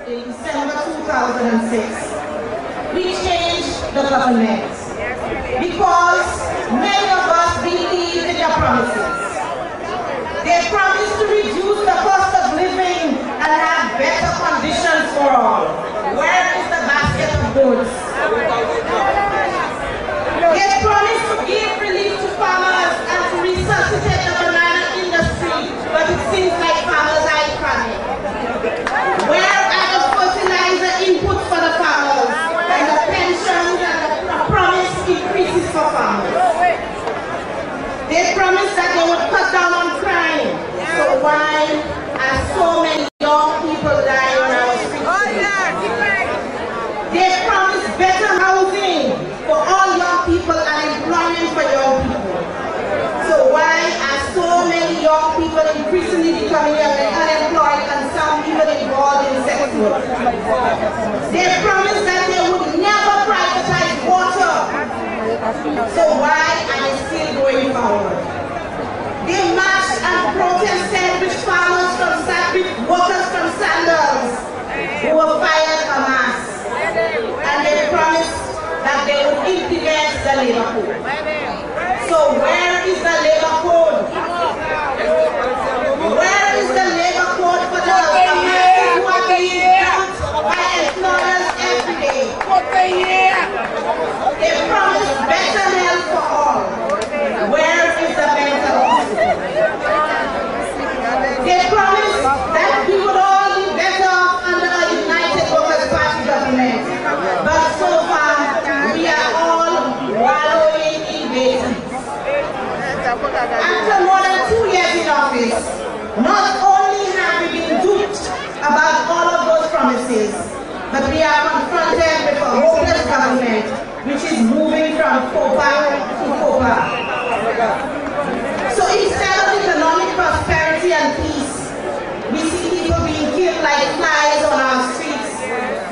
in December 2006, we changed the government because many of us believe in their promises. They promised to reduce the cost of living and have better conditions for all. Where is the basket of goods? They promised to give relief to farmers and to resuscitate the banana industry, but it seems like farmers are chronic. Where are the fertilizer inputs for the farmers and the pensions and the promised increases for farmers? They promised that they would cut down on crime. So why are so many young people dying on our streets? They promised better housing for all young people and employment for young people. So why are so many young people increasingly becoming unemployed and some even involved in sex work? They promised that they would never privatize water. So why are they still going forward? They marched and protested with farmers with workers from Sandals who were fired en masse. And they promised that they would implement the labor code. So where is the labor code? Where is the labor code for the Americans who are being dumped by employers every day? They promised better health for all. Where is the mental hospital? They promised that we would all be better off under a United Workers' Party government. But so far, we are all wallowing in vacancies. After more than 2 years in office, not only have we been duped about all of those promises, but we are confronted with a hopeless government which is moving from FOPA to FOPA. So instead of economic prosperity and peace, we see people being killed like flies on our streets.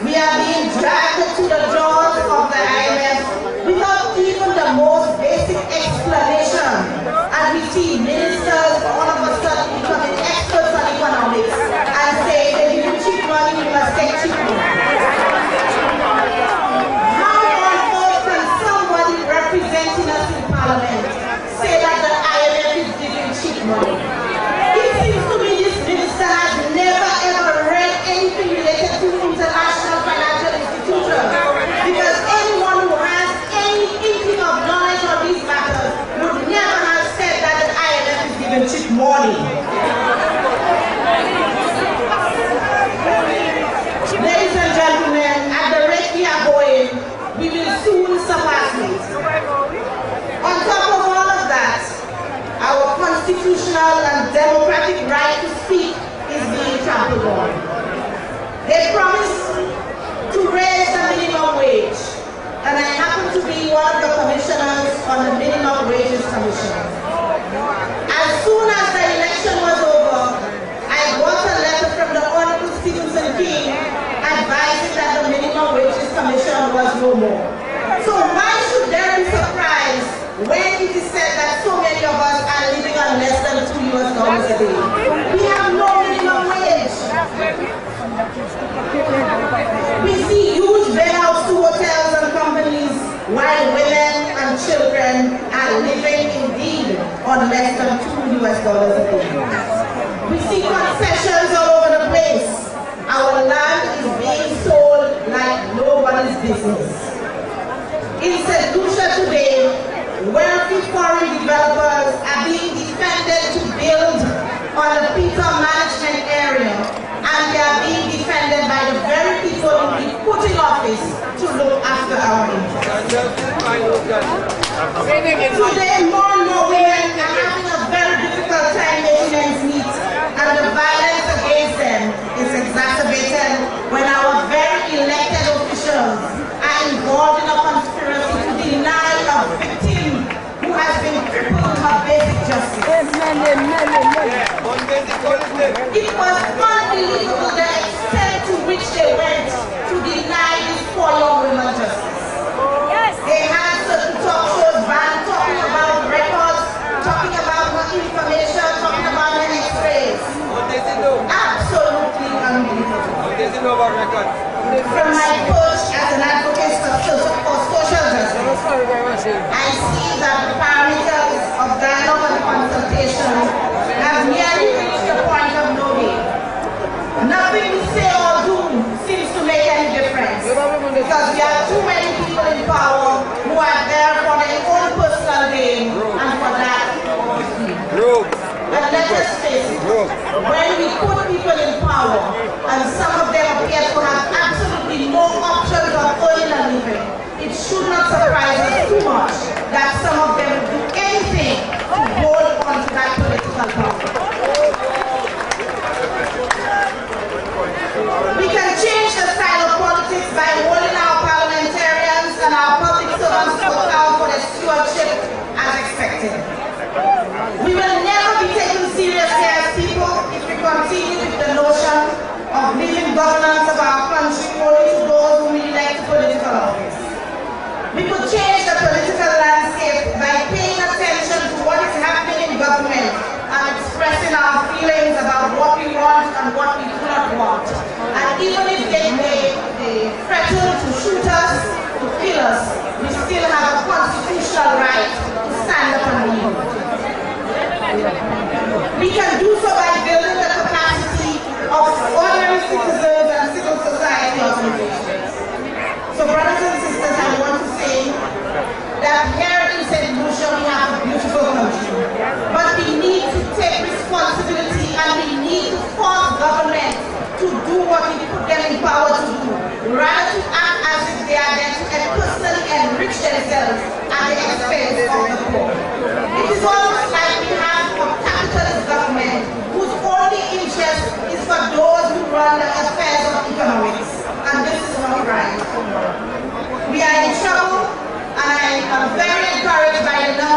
We are being dragged to the jaws of the IMF without even the most basic explanation. And we see ministers all of a sudden becoming experts on economics and say they give you cheap money, you must take cheap money. How on earth can somebody representing us in Parliament say that the IMF is giving cheap money? It seems to me this minister has never ever read anything related to international financial institutions, because anyone who has any inkling of knowledge on these matters would never have said that the IMF is giving cheap money. Ladies and gentlemen, at the rate we are going, we will soon surpass it. On top of all of that, our constitutional and democratic right to speak is being trampled on. They promised to raise the minimum wage, and I happen to be one of the commissioners on the Minimum Wages Commission. As soon as the election was over, I got a letter from the Honorable Stevenson King advising that the Minimum Wages Commission was no more. So why should there be surprise when it is said that so many of us are living on less than $2 a day? We have no minimum wage. We see huge bailouts to hotels and companies, while women and children are living indeed on less than $2 a day. We see concessions all over the place. Our land is being sold like nobody's business. In St. Lucia today, wealthy foreign developers are being defended to build on the Peter management area, and they are being defended by the very people who we put in office to look after our interests. Today, more and more women are having a very difficult time making ends meet, and the violence against them is exacerbated when our very elected officials are involved in a conspiracy to deny a victim who has been crippled her basic justice. It was unbelievable the extent to which they went to deny these poor young women justice. They had certain talk shows banned talking about records, talking about her information, talking about her x-rays. Absolutely unbelievable. I see that the parameters of dialogue and consultation have nearly reached the point of no gain. Nothing we say or do seems to make any difference because we have too many people in power who are there for their own personal gain and for that. But let us face it, when we put people in power and some of them appear to have absolutely no options of earning a living, it should not surprise us too much that some of them do anything to hold on to that political power. We can change the style of politics by holding our parliamentarians and our public servants to account for their stewardship as expected. We will never be taken seriously as people if we continue with the notion of leaving governance of our country only to those who we elect to political office. We could change the political landscape by paying attention to what is happening in government and expressing our feelings about what we want and what we do not want. And even if they threaten to shoot us, to kill us, we still have a constitutional right to stand up and lead. We can do so by building the capacity of ordinary citizens and civil society organizations. So brothers and sisters, I want to say that here in St. Lucia we have a beautiful country, but we need to take responsibility and we need to force government to do what we put them in power to do, rather to act as if they are there to personally enrich themselves at the expense of the poor. It is almost like we have a capitalist government whose only interest is for those who run the affairs of economics, and this is not right. We are in trouble, and I am very encouraged by the number